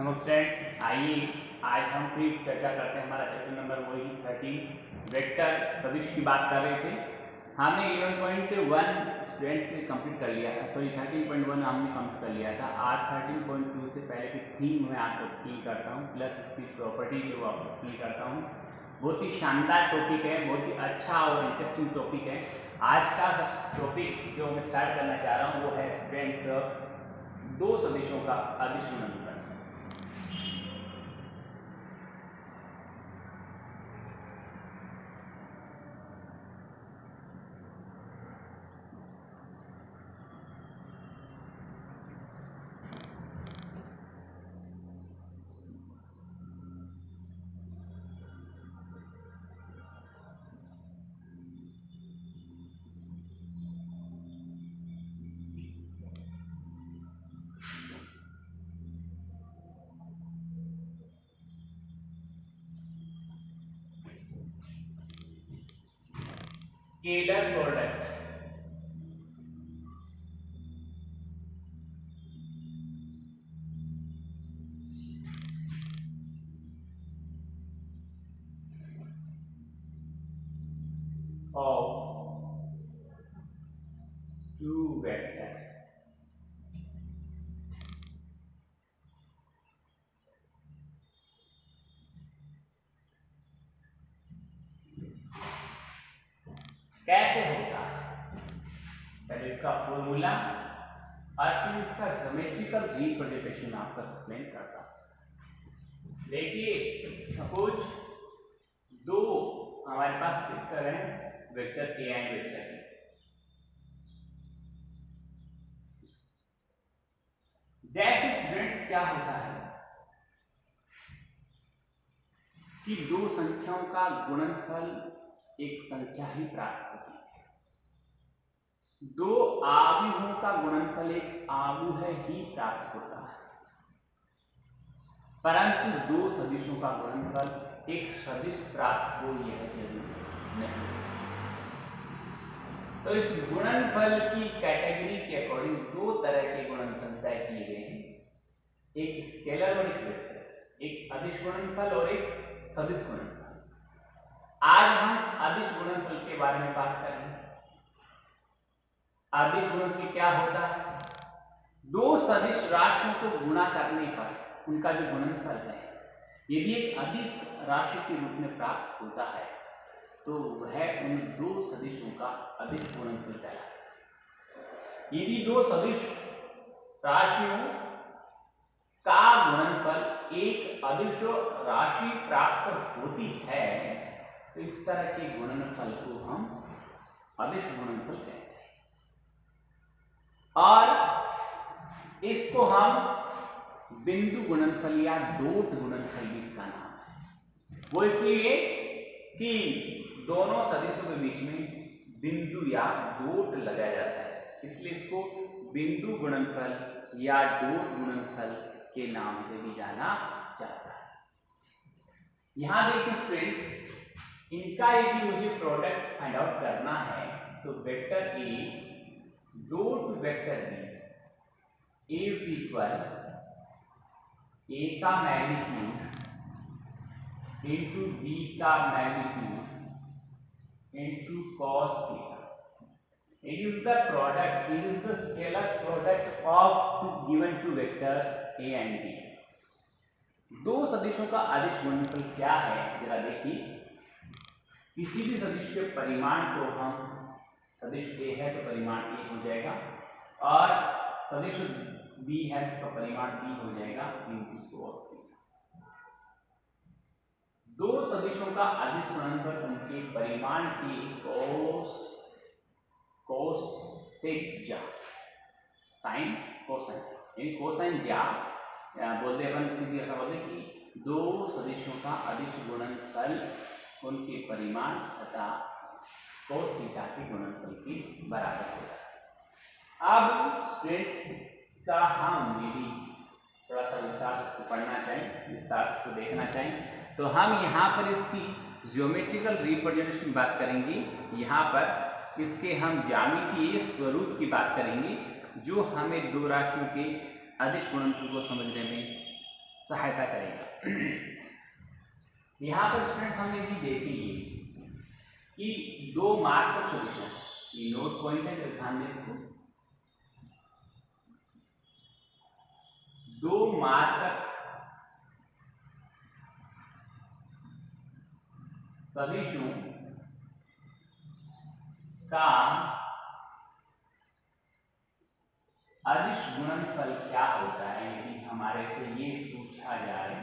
नमस्ते स्टूडेंट्स, आइए आज हम फिर चर्चा करते हैं। हमारा चैप्टर नंबर वही 13 वेक्टर सदिश की बात कर रहे थे। हमने 11.1 स्टूडेंट्स से कंप्लीट कर लिया, सॉरी 13.1 हमने कंप्लीट कर लिया था। आज 13.2 से पहले की थीम मैं आपको एक्सप्लेन करता हूँ, प्लस इसकी प्रॉपर्टी जो आपको एक्सप्लेन करता हूँ। बहुत ही शानदार टॉपिक है, बहुत ही अच्छा और इंटरेस्टिंग टॉपिक है। आज का सब टॉपिक जो मैं स्टार्ट करना चाह रहा हूँ वो है स्टूडेंट्स दो सदिशों का अदिश गुणनफल। Scalar product of two vectors कैसे होता है, पहले इसका फॉर्मूला और फिर इसका ज्योमेट्रिकल रिप्रेजेंटेशन आपको एक्सप्लेन करता हूं। देखिए, सपोज दो हमारे पास वेक्टर है, vector A and vector B. जैसे स्टूडेंट्स क्या होता है कि दो संख्याओं का गुणनफल एक संख्या ही प्राप्त होती है, दो आव्यूहों का गुणनफल एक आव्यूह ही प्राप्त होता है, परंतु दो सदिशों का गुणनफल एक सदिश प्राप्त हो यह जरूरी नहीं। तो इस गुणनफल की कैटेगरी के अकॉर्डिंग दो तरह के गुणनफल तय किए गए हैं, एक स्केलर और एक वेक्टर, एक अदिश गुणनफल और एक सदिश गुणनफल। आज हम अदिश गुणनफल के बारे में बात करेंगे। अदिश गुणनफल क्या होता है? दो सदिश राशियों को गुणा करने पर उनका जो गुणनफल है, यदि एक अदिश राशि के रूप में प्राप्त होता है तो वह उन दो सदिशों का अदिश गुणनफल कहलाता है। यदि दो सदिश राशियों का गुणनफल एक अदिश राशि प्राप्त होती है तो इस तरह के गुणनफल को हम अदिश गुणनफल कहते हैं, और इसको हम बिंदु गुणनफल या डॉट गुणनफल भी इसका नाम है। वो इसलिए कि दोनों सदिशों के बीच में बिंदु या डॉट लगाया जाता है, इसलिए इसको बिंदु गुणनफल या डॉट गुणनफल के नाम से भी जाना जाता है। यहां देखिए स्टूडेंट्स, इनका यदि मुझे प्रोडक्ट फाइंड आउट करना है तो vector A dot vector B is equal A का मैग्नीट्यूड इंटू बी का magnitude into cos theta. It is the product, it is the scalar product of given two vectors a and b. दो सदिशों का अदिश गुणनफल क्या है जरा देखिए। किसी भी सदिश के परिमाण को हम, सदिश a है तो परिमाण a हो जाएगा, और सदिश b है तो उसका परिमाण b हो जाएगा इंटू cos थीटा। दो सदिशों का अदिश गुणनफल उनके परिमाण की कोस सेक जा साइन कोसाइन, यानी कोसाइन जा बोलते अपन सीधी ऐसा बोलते कि दो सदिशों का अदिश गुणनफल उनके परिमाण तथा कोस थीटा के गुणनफल के बराबर होता है। अब स्टूडेंट्स इसका हम यदि थोड़ा सा विस्तार से इसको पढ़ना चाहें, विस्तार से इसको देखना चाहें, तो हम यहाँ पर इसकी ज्योमेट्रिकल रिप्रेजेंटेशन की बात करेंगे। यहाँ पर इसके हम ज्यामितीय स्वरूप की बात करेंगे जो हमें दो राशियों के अदिश गुणनफल को समझने में सहायता करेगा। यहाँ पर स्टूडेंट्स हमने भी देखेंगे कि दो मार्कअप सॉल्यूशन, ये नोट पॉइंट है, तो ध्यान दें इसको, दो मार्कअप सदिशों का अदिश गुणनफल क्या होता है, यदि हमारे से ये पूछा जाए,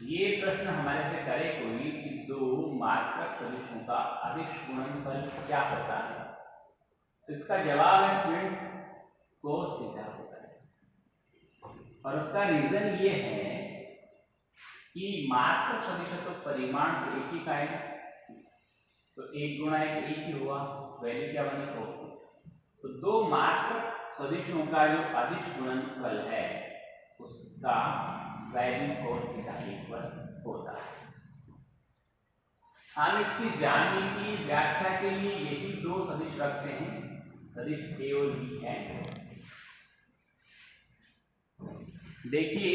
ये प्रश्न हमारे से करे कोई कि दो मार्कअप सदिशों का अदिश गुणनफल क्या होता है, तो इसका जवाब है स्टूडेंट्स cos थीटा होता है। और उसका रीजन ये है कि मार्कअप सदिश तो परिमाण तो एक ही का है, तो एक गुणा एक ही हुआ, वैल्यू क्या बनी cos थीटा। तो दो मार्कअप सदिशों का जो अदिश गुणनफल है उसका वैल्यू cos थीटा इक्वल होता है। हम इसकी ज्यामिति व्याख्या के लिए यही दो सदिश रखते हैं, सदिश a और b है। देखिए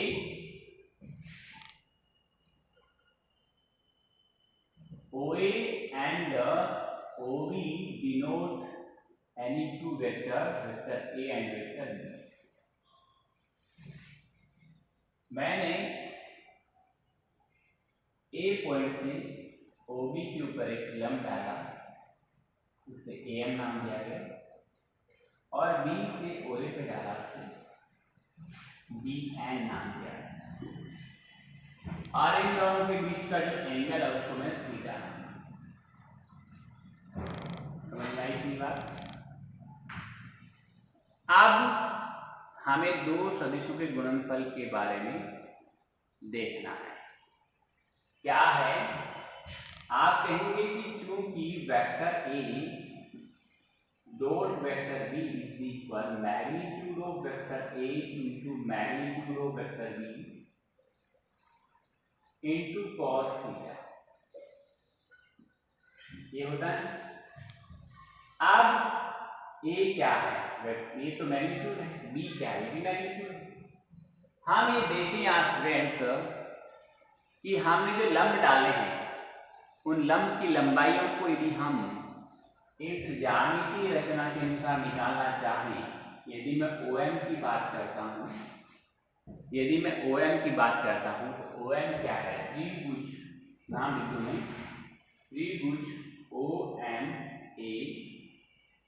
OA and OB denote any two vector, vector A and vector B। मैंने A पॉइंट से OB के ऊपर एक लंब डाला, उसे AM नाम दिया गया, और B से OA पे डाला, उसे BN नाम दिया गया, और इन दोनों के बीच का जो एंगल है उसको मैं थीटा नाम दिया। समझ में आई इतनी बात? अब हमें दो सदिशों के गुणनफल के बारे में देखना है। क्या है? आप कहेंगे कि चूंकि vector A dot vector B is equal magnitude of vector A into magnitude of vector B into cos theta, ये होता है। अब ए क्या है? ये तो मैग्नीट्यूड है, बी क्या है? ये भी मैग्नीट्यूड है। हम ये देखें यहाँ स्टूडेंट्स कि हमने जो लंब डाले हैं उन लंब की लंबाइयों को यदि हम इस ज्यामितीय रचना के अनुसार निकालना चाहें, यदि मैं OM की बात करता हूँ, यदि मैं OM की बात करता हूँ तो OM क्या है? त्रिभुज, नाम लिख दूँ मैं, त्रिभुज OMA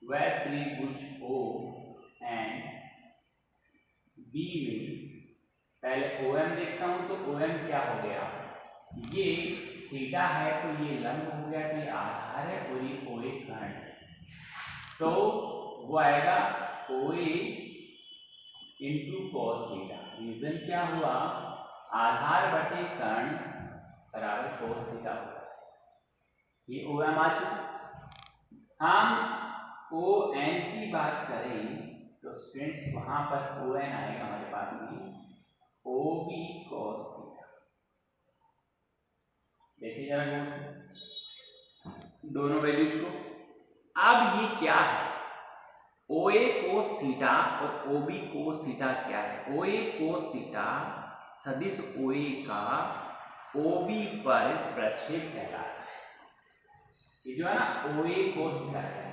व त्रिभुज ONB में पहले OM देखता हूँ तो OM क्या हो गया? ये थीटा है तो ये लंब हो गया, तो ये आधार है और ये OA कर्ण है, तो वो आएगा OA into cos theta. Reason क्या हुआ? आधार बटे कर्ण बराबर cos थीटा होता है। ये OM आ चुका। हम ON की बात करें तो स्टूडेंट्स वहां पर ON आएगा हमारे पास में OB cos थीटा। देखिए जरा गौर से दोनों वैल्यूज को। अब ये क्या है? OA cos थीटा और OB cos थीटा क्या है? OA cos थीटा सदिश OA का OB पर प्रक्षेप कहलाता है। ये जो है ना OA cos थीटा है,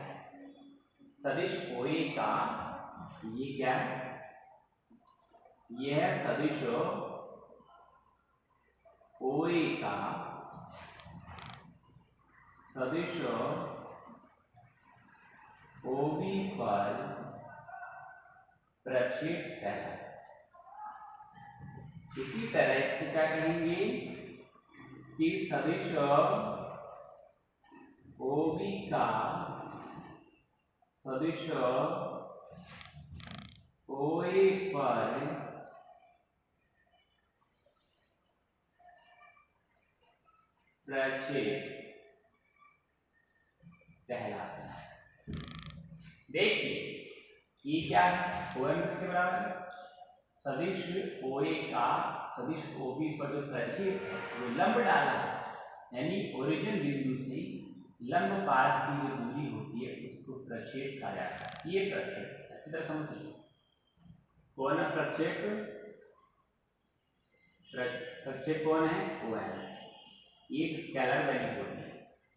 सदिश OA का ये क्या है? यह है सदिश OA का सदिश OB पर प्रक्षेप कहलाता है। इसी तरह इसको क्या कहेंगे कि सदिश OB का सदिश OA पर प्रक्षेप कहलाता है। देखिए ये क्या है? OM किसके बराबर है? सदिश OA का सदिश OB पर जो प्रक्षेप है वो लंब डाला है, यानी ओरिजिन बिंदु से लंब पाद की जो दूरी होती है उसको प्रक्षेप कहा जाता है। ये प्रक्षेप अच्छी तरह समझिए, कौन है प्रक्षेप? प्रक्षेप कौन है, ओ एन। ये एक स्केलर वैल्यू होती है,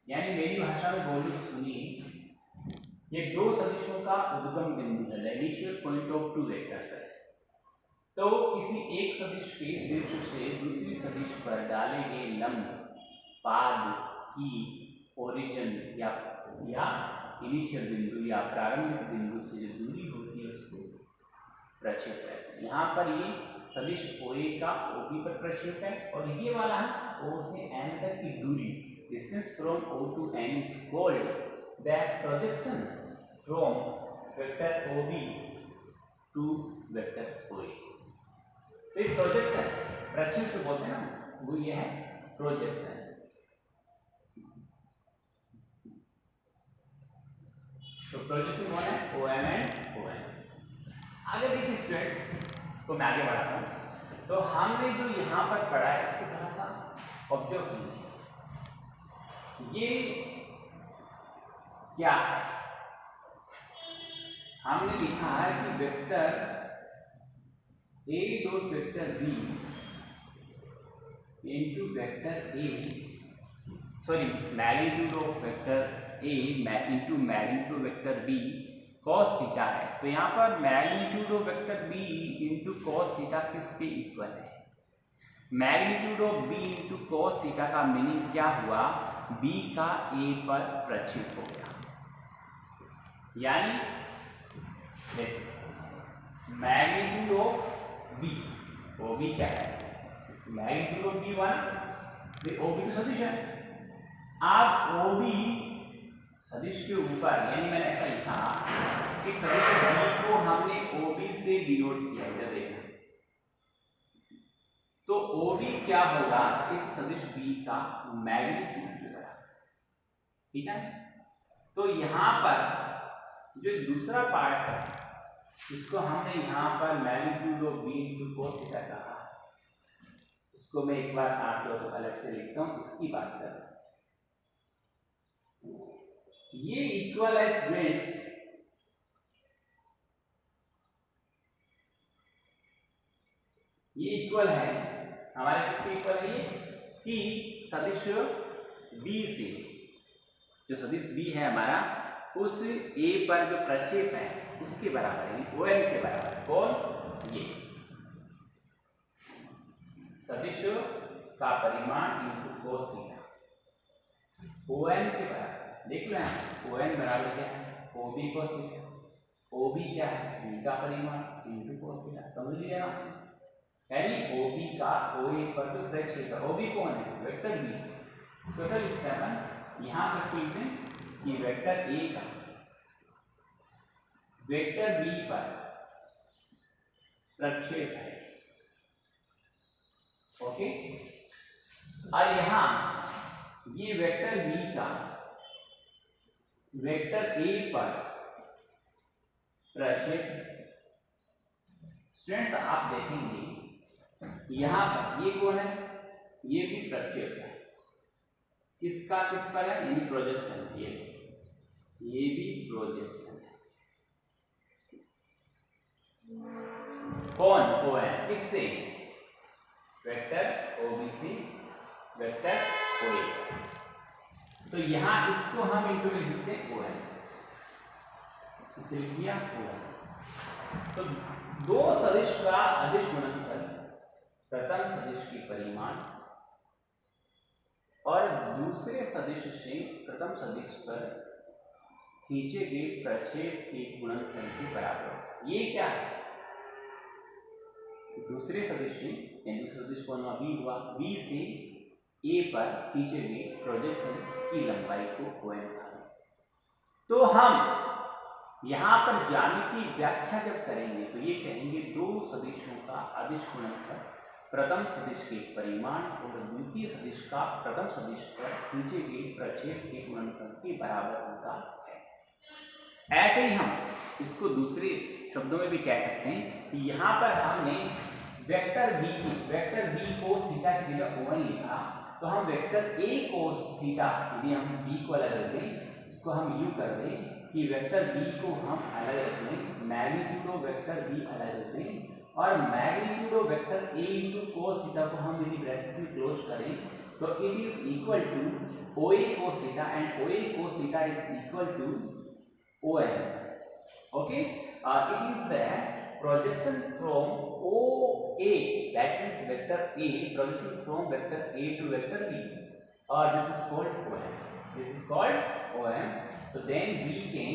यानी मेरी भाषा में बोलूं तो सुनिए, ये दो सदिशों का उद्गम बिंदु है, initial point of two vectors है। तो किसी एक सदिश के शीर्ष से दूसरी सदिश पर डाले गए लंब पाद की ओरिजिन या इनिशियल बिंदु या प्रारंभिक बिंदु से जो दूरी होती है उसको प्रक्षेप कहते हैं। यहाँ पर ये सदिश OA का OP पर प्रक्षेप है, और ये वाला O से N तक की दूरी, distance from O to N is called the projection from vector OB to vector OA। तो ये प्रोजेक्शन, प्रक्षेप से बोलते हैं ना, वो ये है प्रोजेक्शन। तो प्रोजेक्शन कौन है, OM एंड ON। आगे देखिए स्टूडेंट्स, इसको मैं आगे बढ़ाता हूँ। तो हमने जो यहाँ पर पढ़ा है इसको थोड़ा सा ऑब्जर्व कीजिए। ये क्या है, हमने लिखा है कि vector A dot vector B into vector A, sorry magnitude of vector A into magnitude vector B cos theta है। तो यहाँ पर magnitude of vector B into cos theta किसके इक्वल है, magnitude of B into cos theta का meaning क्या हुआ, B का A पर प्रक्षेप हो गया। यानी मैग्नीट्यूड ऑफ B, OB क्या है, मैग्नीट्यूड ऑफ B1, OB तो सदिश है। अब OB सदिश के ऊपर, यानी मैंने ऐसा लिखा कि सदिश B को हमने OB से डिनोट किया, इधर देखना। तो OB क्या होगा, इस सदिश B का मैग्नीट्यूड की बराबर, ठीक है। तो यहाँ पर जो दूसरा पार्ट है, इसको हमने यहाँ पर magnitude of B into cos theta कहा, इसको मैं एक बार आप जो अलग से लिखता हूँ, इसकी बात कर रहा हूँ। ये इक्वल है स्टूडेंट्स, ये इक्वल है हमारे किसके इक्वल है, ये कि सदिश B से, जो सदिश B है हमारा, उस A पर जो प्रक्षेप है उसके बराबर है, ON के बराबर। कौन, ये सदिश का परिमाण इंटू कोस थीटा, ON के बराबर। देख लो यहाँ ON बराबर क्या है, OB कोस थीटा, OB क्या है, B का परिमाण इंटू कोस थीटा। समझ लिया आपसे, यानी OB का OA पर जो प्रक्षेप है, OB कौन है, वेक्टर B। इसको ऐसा लिखते हैं अपन, यहाँ पर इसको लिखते हैं कि वेक्टर A का वेक्टर B पर प्रक्षेप है, ओके। और यहाँ ये वेक्टर B का वेक्टर A पर प्रक्षेप। स्टूडेंट्स आप देखेंगे यहाँ पर ये कौन है, ये भी प्रक्षेप है, किसका किस पर है, यानी प्रोजेक्शन, ये भी प्रोजेक्शन है। कौन, ON, किससे, वेक्टर OB से वेक्टर OA। तो यहाँ इसको हम इंटू में लिखते हैं ON, इसे लिख दिया ON। तो दो सदिश का अदिश गुणनफल प्रथम सदिश के परिमाण और दूसरे सदिश से प्रथम सदिश पर खींचे गए प्रक्षेप के गुणनफल के बराबर। ये क्या है, दूसरे सदिश से, दूसरे सदिश कौन हुआ, B हुआ, B से A पर खींचे गए प्रोजेक्शन की लंबाई को ON कहा। तो हम यहाँ पर ज्यामिति व्याख्या जब करेंगे तो ये कहेंगे दो सदिशों का अदिश गुणनफल प्रथम सदिश के परिमाण और द्वितीय सदिश का प्रथम सदिश पर खींचे गए प्रक्षेप के गुणनफल के बराबर होता है। ऐसे ही हम इसको दूसरे शब्दों में भी कह सकते हैं कि यहाँ पर हमने वेक्टर B कोस थीटा की जगह ON लिखा, तो हम वेक्टर A कोस थीटा, यदि हम B को अलग रख दें, इसको हम यूं कर दें कि वेक्टर B को हम अलग रख लें, मैग्नीट्यूड ऑफ वेक्टर B अलग रख दें, और magnitude of vector a into cos theta को हम यदि ब्रैकेट्स में क्लोज करें तो it is equal to OA cos theta and OA cos theta is equal to OM. Okay, it is the projection from OA, that means vector A, projection from vector A to vector B, or this is called OM. This is called OM. So then we can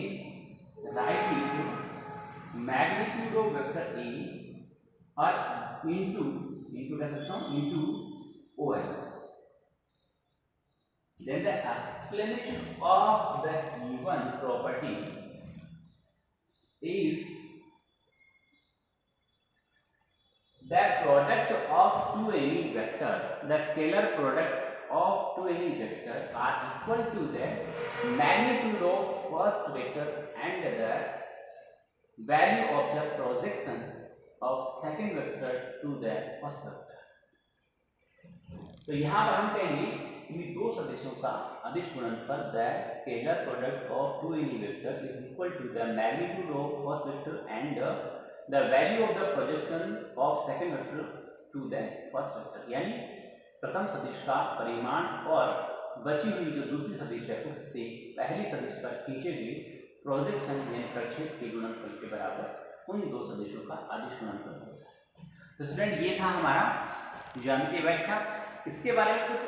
write it magnitude of vector A or into कह सकता हूँ into OM. Then the explanation of the given property is the product of two any vectors, the scalar product of two any vector are equal to the magnitude of first vector and the value of the projection of second vector to the first vector. तो यहाँ पर हम कहेंगे इन दो सदिशों का अदिश गुणनफल the scalar product of two any vector is equal to the magnitude of first vector and the value of the projection of second vector to the first vector, यानी प्रथम सदिश का परिमाण और बची हुई जो दूसरी सदिश है उससे पहली सदिश पर खींचे हुए प्रोजेक्शन यानी प्रक्षेप के गुणनफल के बराबर उन दो सदिशों का अदिश गुणनफल होता है। तो स्टूडेंट ये था हमारा ज्यामितीय व्याख्या। इसके बारे में कुछ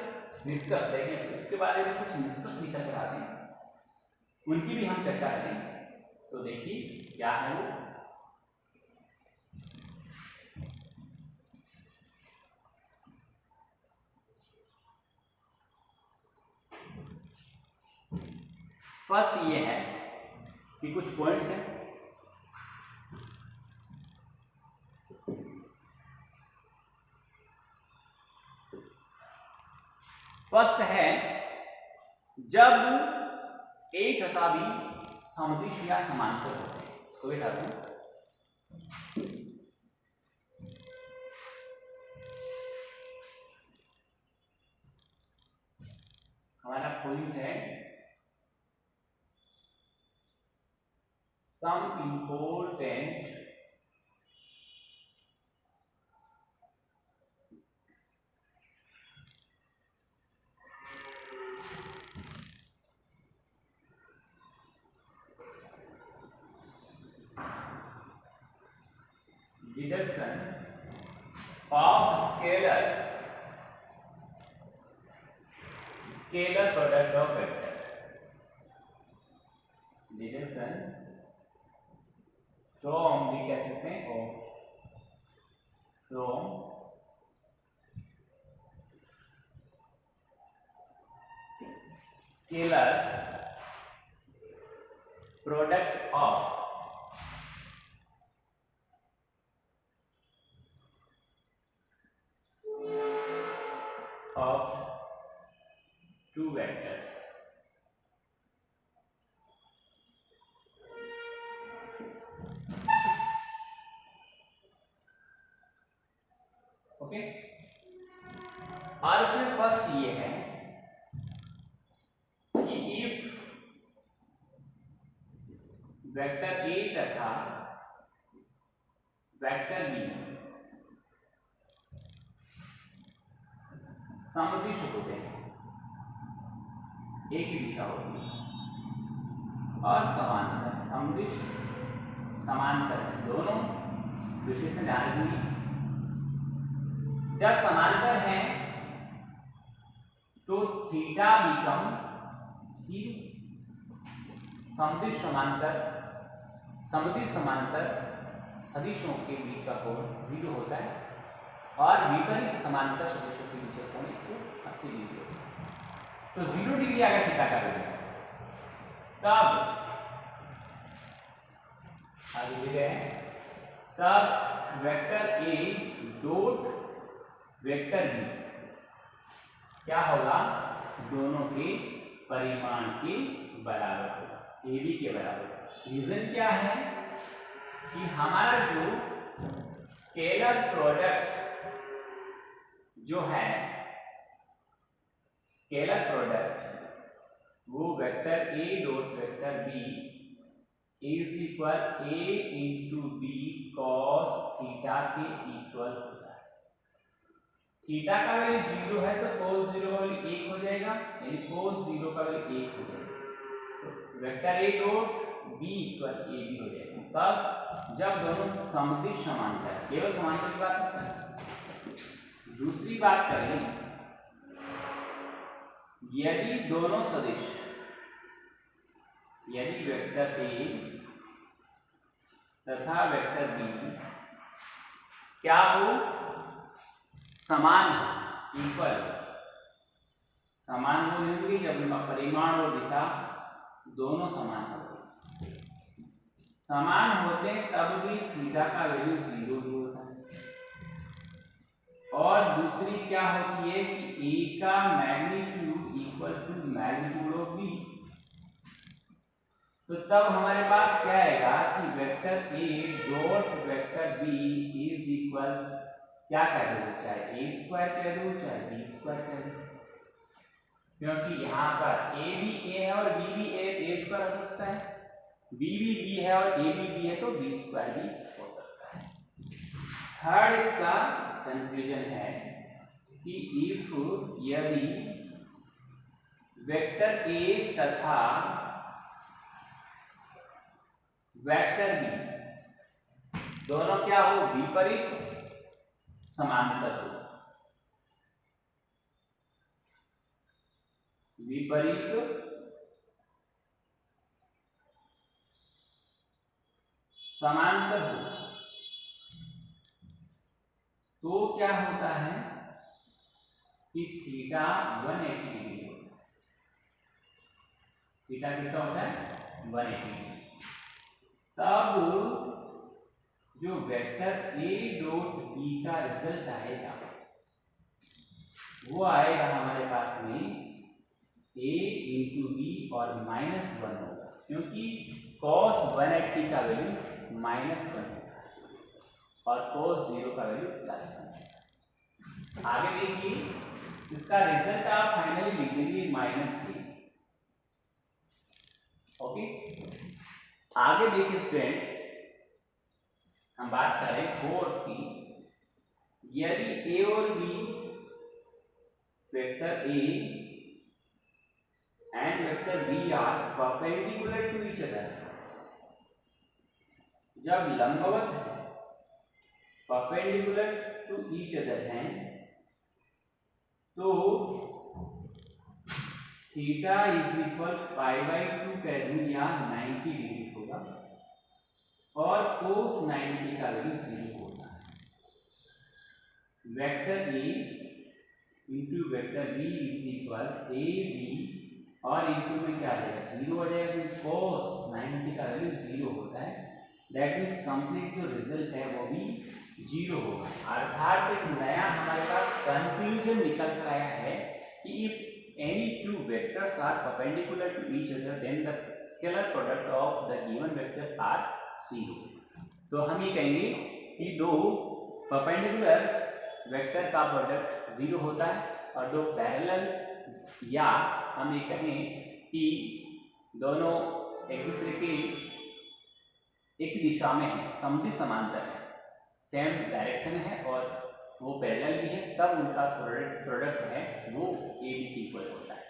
निष्कर्ष देखें, इसके बारे में कुछ निष्कर्ष निकल कर आते हैं, उनकी भी हम चर्चा करेंगे। तो देखिए क्या है वो। फर्स्ट ये है कि कुछ पॉइंट्स हैं, फर्स्ट है जब A तथा B समदिश या समांतर होते हैं, इसको भी हटाते हैं। हमारा पॉइंट है सम important deduction of scalar product of vector, deduction from भी कह सकते हैं from scalar product of two vectors. Okay, और इसमें फर्स्ट ये है कि इफ वेक्टर A तथा वेक्टर B समदिश होते हैं, एक ही दिशा होती है और समांतर, समदिश समांतर दोनों विशेषण ध्यान रखिए। जब समांतर है तो थीटा बिकम जीरो। समदिश समांतर, समदिश समांतर सदिशों के बीच का कोण 0 होता है और विपरीत समांतर सदिशों के बीच का कोण 180 डिग्री होता है। तो 0 डिग्री अगर थीटा का हो तब आगे लिखे हैं तब vector A dot vector B क्या होगा, दोनों के परिमाण के बराबर होगा, AB के बराबर। रीजन क्या है कि हमारा जो स्केलर प्रोडक्ट जो है, स्केलर प्रोडक्ट वो vector A dot vector B is equal A into B cos theta के इक्वल होता है। थीटा का वैल्यू 0 है तो cos 0 का वैल्यू 1 हो जाएगा, यानी cos 0 का वैल्यू 1 हो जाएगा। तो vector A dot B equal A B हो जाएगा। तब जब दोनों सदिश समांतर है, केवल समांतर की बात करते हैं। दूसरी बात करें, यदि दोनों सदिश, यदि वेक्टर ए तथा वेक्टर बी क्या हो, समान हो, इक्वल समान हो होंगे, जब उनका परिमाण और दिशा दोनों समान होते हैं। समान होते हैं तब भी थीटा का वैल्यू 0 ही होता है। और दूसरी क्या होती है कि ए का magnitude equal to magnitude of B. तो तब हमारे पास क्या आएगा कि vector A dot vector B is equal, क्या कह दो, चाहे ए स्क्वायर कह दो चाहे बी स्क्वायर कह दो, क्योंकि यहाँ पर ए भी ए है और बी भी ए स्क्वायर हो सकता है, बी भी बी है और ए भी बी है तो बी स्क्वायर भी हो सकता है। थर्ड इसका कंक्लूजन है कि इफ, यदि वेक्टर ए तथा वेक्टर बी दोनों क्या हो, विपरीत समांतर हो, विपरीत समांतर हो, तो क्या होता है कि थीटा 180 डिग्री होता है। थीटा कितना होता है, 180 डिग्री। तब जो वेक्टर ए डॉट बी का रिजल्ट आएगा वो आएगा हमारे पास में ए इंटू बी और -1 होगा, क्योंकि cos 180 का वैल्यू -1 होता है और cos 0 का वैल्यू +1 होता है। आगे देखिए, इसका रिजल्ट आप फाइनली लिख देंगे -1। ओके, आगे देखिए स्टूडेंट्स, हम बात करें फोर्थ की, यदि ए और B, vector A and vector B are perpendicular to each other, जब लंबवत है, परपेंडिकुलर टू ईच अदर हैं, तो थीटा इज इक्वल π/2 कह दूं या 90 डिग्री होगा और cos 90 का वैल्यू 0 होता है। Vector A into vector B is equal A B और इंटू में क्या आ जाएगा, 0 आ जाएगा, क्योंकि cos 90 का वैल्यू 0 होता है। दैट मीन्स कंप्लीट जो रिजल्ट है वो भी 0 होगा। अर्थात एक नया हमारे पास कंक्लूजन निकल कर आया है कि if any two vectors are perpendicular to each other then the scalar product of the given vector are 0। तो हम ये कहेंगे कि दो परपेंडिकुलर वेक्टर का प्रोडक्ट 0 होता है और दो पैरेलल, या हम ये कहें कि दोनों एक दूसरे के एक दिशा में है, समदिश समांतर है, सेम डायरेक्शन है और वो पैरेलल भी है, तब उनका प्रोडक्ट है वो ए बी के इक्वल होता है।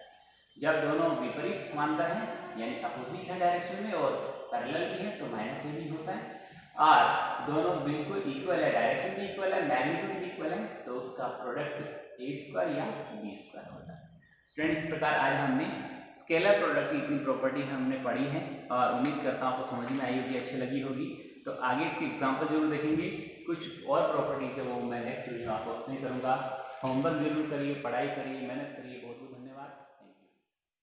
जब दोनों विपरीत समांतर हैं, यानी अपोजिट है डायरेक्शन में और पैरेलल भी है, तो -a भी होता है। और दोनों बिल्कुल इक्वल है, डायरेक्शन भी इक्वल है, मैग्नीट्यूड भी इक्वल है, तो उसका प्रोडक्ट ए स्क्वायर या बी स्क्वायर होता है। स्टूडेंट्स, इस प्रकार आज हमने स्केलर प्रोडक्ट की इतनी प्रॉपर्टी हमने पढ़ी है और उम्मीद करता हूँ आपको समझ में आई होगी, अच्छी लगी होगी। तो आगे इसके एग्जाम्पल जरूर देखेंगे, कुछ और प्रॉपर्टी है वो मैं नेक्स्ट वीडियो में आपको एक्सप्लेन करूँगा। होमवर्क जरूर करिए, पढ़ाई करिए, मेहनत करिए, बहुत